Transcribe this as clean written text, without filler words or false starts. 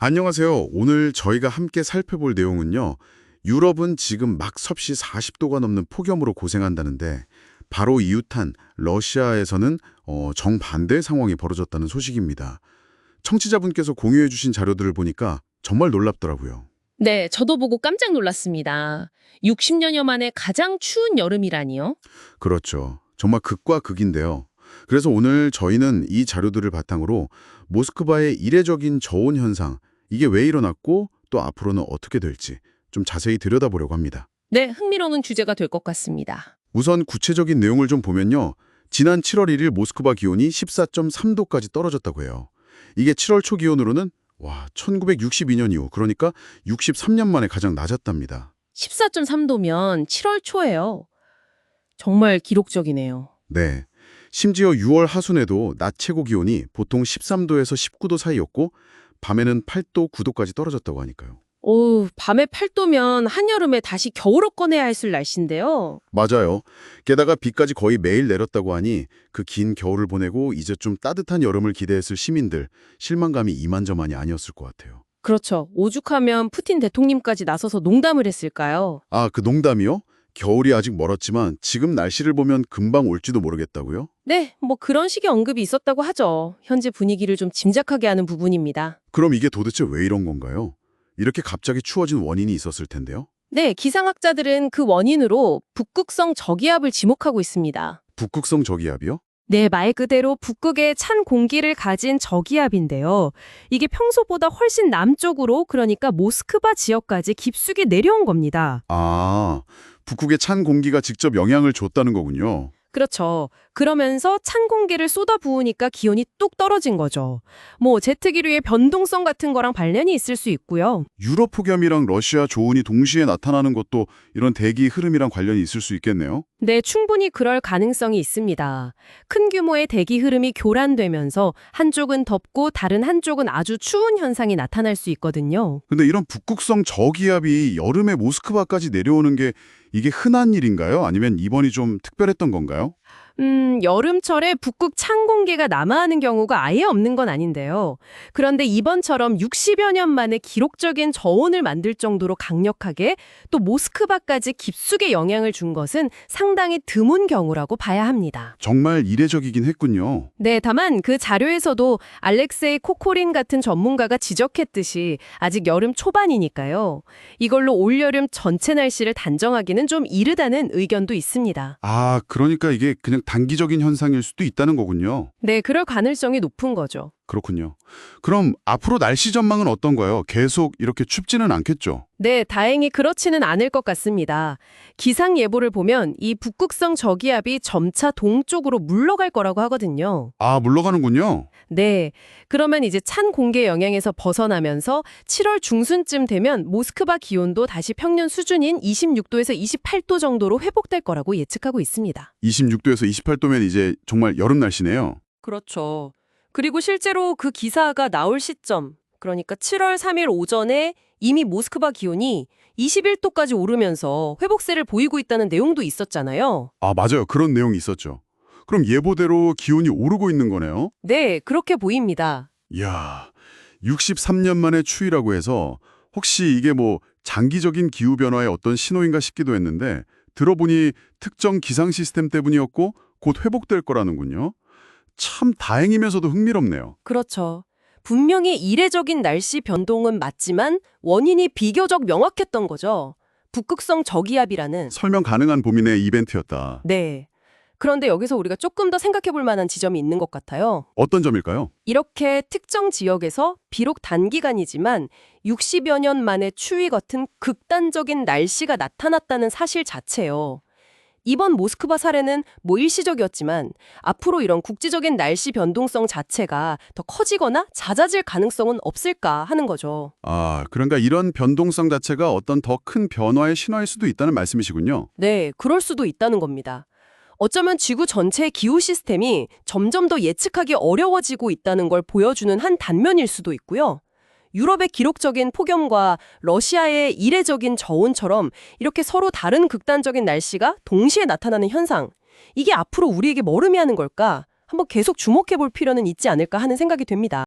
안녕하세요. 오늘 저희가 함께 살펴볼 내용은요. 유럽은 지금 막 섭씨 40도가 넘는 폭염으로 고생한다는데 바로 이웃한 러시아에서는 정반대의 상황이 벌어졌다는 소식입니다. 청취자분께서 공유해 주신 자료들을 보니까 정말 놀랍더라고요. 네, 저도 보고 깜짝 놀랐습니다. 60년여 만에 가장 추운 여름이라니요? 그렇죠. 정말 극과 극인데요. 그래서 오늘 저희는 이 자료들을 바탕으로 모스크바의 이례적인 저온 현상, 이게 왜 일어났고 또 앞으로는 어떻게 될지 좀 자세히 들여다보려고 합니다. 네, 흥미로운 주제가 될 것 같습니다. 우선 구체적인 내용을 좀 보면요. 지난 7월 1일 모스크바 기온이 14.3도까지 떨어졌다고 해요. 이게 7월 초 기온으로는 1962년 이후 그러니까 63년 만에 가장 낮았답니다. 14.3도면 7월 초예요. 정말 기록적이네요. 네. 심지어 6월 하순에도 낮 최고 기온이 보통 13도에서 19도 사이였고 밤에는 8도, 9도까지 떨어졌다고 하니까요. 오, 밤에 8도면 한여름에 다시 겨울옷 꺼내야 했을 날씨인데요. 맞아요. 게다가 비까지 거의 매일 내렸다고 하니 그 긴 겨울을 보내고 이제 좀 따뜻한 여름을 기대했을 시민들 실망감이 이만저만이 아니었을 것 같아요. 그렇죠. 오죽하면 푸틴 대통령까지 나서서 농담을 했을까요? 아, 그 농담이요? 겨울이 아직 멀었지만 지금 날씨를 보면 금방 올지도 모르겠다고요? 네, 뭐 그런 식의 언급이 있었다고 하죠. 현재 분위기를 좀 짐작하게 하는 부분입니다. 그럼 이게 도대체 왜 이런 건가요? 이렇게 갑자기 추워진 원인이 있었을 텐데요. 네, 기상학자들은 그 원인으로 북극성 저기압을 지목하고 있습니다. 북극성 저기압이요? 네, 말 그대로 북극의 찬 공기를 가진 저기압인데요. 이게 평소보다 훨씬 남쪽으로, 그러니까 모스크바 지역까지 깊숙이 내려온 겁니다. 아, 북극의 찬 공기가 직접 영향을 줬다는 거군요. 그렇죠. 그러면서 찬 공기를 쏟아 부으니까 기온이 뚝 떨어진 거죠. 뭐 제트기류의 변동성 같은 거랑 관련이 있을 수 있고요. 유럽 폭염이랑 러시아 조온이 동시에 나타나는 것도 이런 대기 흐름이랑 관련이 있을 수 있겠네요. 네, 충분히 그럴 가능성이 있습니다. 큰 규모의 대기 흐름이 교란되면서 한쪽은 덥고 다른 한쪽은 아주 추운 현상이 나타날 수 있거든요. 근데 이런 북극성 저기압이 여름에 모스크바까지 내려오는 게 이게 흔한 일인가요? 아니면 이번이 좀 특별했던 건가요? 여름철에 북극 찬 공기가 남하하는 경우가 아예 없는 건 아닌데요. 그런데 이번처럼 60여 년 만에 기록적인 저온을 만들 정도로 강력하게 또 모스크바까지 깊숙이 영향을 준 것은 상당히 드문 경우라고 봐야 합니다. 정말 이례적이긴 했군요. 네, 다만 그 자료에서도 알렉세이 코코린 같은 전문가가 지적했듯이 아직 여름 초반이니까요. 이걸로 올여름 전체 날씨를 단정하기는 좀 이르다는 의견도 있습니다. 아, 그러니까 이게 그냥 단기적인 현상일 수도 있다는 거군요. 네, 그럴 가능성이 높은 거죠. 그렇군요. 그럼 앞으로 날씨 전망은 어떤가요? 계속 이렇게 춥지는 않겠죠? 네, 다행히 그렇지는 않을 것 같습니다. 기상 예보를 보면 이 북극성 저기압이 점차 동쪽으로 물러갈 거라고 하거든요. 아, 물러가는군요. 네, 그러면 이제 찬 공기의 영향에서 벗어나면서 7월 중순쯤 되면 모스크바 기온도 다시 평년 수준인 26도에서 28도 정도로 회복될 거라고 예측하고 있습니다. 26도에서 28도면 이제 정말 여름 날씨네요. 그렇죠. 그리고 실제로 그 기사가 나올 시점, 그러니까 7월 3일 오전에 이미 모스크바 기온이 21도까지 오르면서 회복세를 보이고 있다는 내용도 있었잖아요. 아, 맞아요. 그런 내용이 있었죠. 그럼 예보대로 기온이 오르고 있는 거네요? 네, 그렇게 보입니다. 이야, 63년 만의 추위라고 해서 혹시 이게 뭐 장기적인 기후변화의 어떤 신호인가 싶기도 했는데 들어보니 특정 기상 시스템 때문이었고 곧 회복될 거라는군요. 참 다행이면서도 흥미롭네요. 그렇죠. 분명히 이례적인 날씨 변동은 맞지만 원인이 비교적 명확했던 거죠. 북극성 저기압이라는. 설명 가능한 봄이네 이벤트였다. 네. 그런데 여기서 우리가 조금 더 생각해 볼 만한 지점이 있는 것 같아요. 어떤 점일까요? 이렇게 특정 지역에서 비록 단기간이지만 60여 년 만에 추위 같은 극단적인 날씨가 나타났다는 사실 자체요. 이번 모스크바 사례는 뭐 일시적이었지만 앞으로 이런 국지적인 날씨 변동성 자체가 더 커지거나 잦아질 가능성은 없을까 하는 거죠. 아, 그러니까 이런 변동성 자체가 어떤 더 큰 변화의 신호일 수도 있다는 말씀이시군요. 네, 그럴 수도 있다는 겁니다. 어쩌면 지구 전체의 기후 시스템이 점점 더 예측하기 어려워지고 있다는 걸 보여주는 한 단면일 수도 있고요. 유럽의 기록적인 폭염과 러시아의 이례적인 저온처럼 이렇게 서로 다른 극단적인 날씨가 동시에 나타나는 현상, 이게 앞으로 우리에게 뭐 의미하는 걸까? 한번 계속 주목해 볼 필요는 있지 않을까 하는 생각이 됩니다.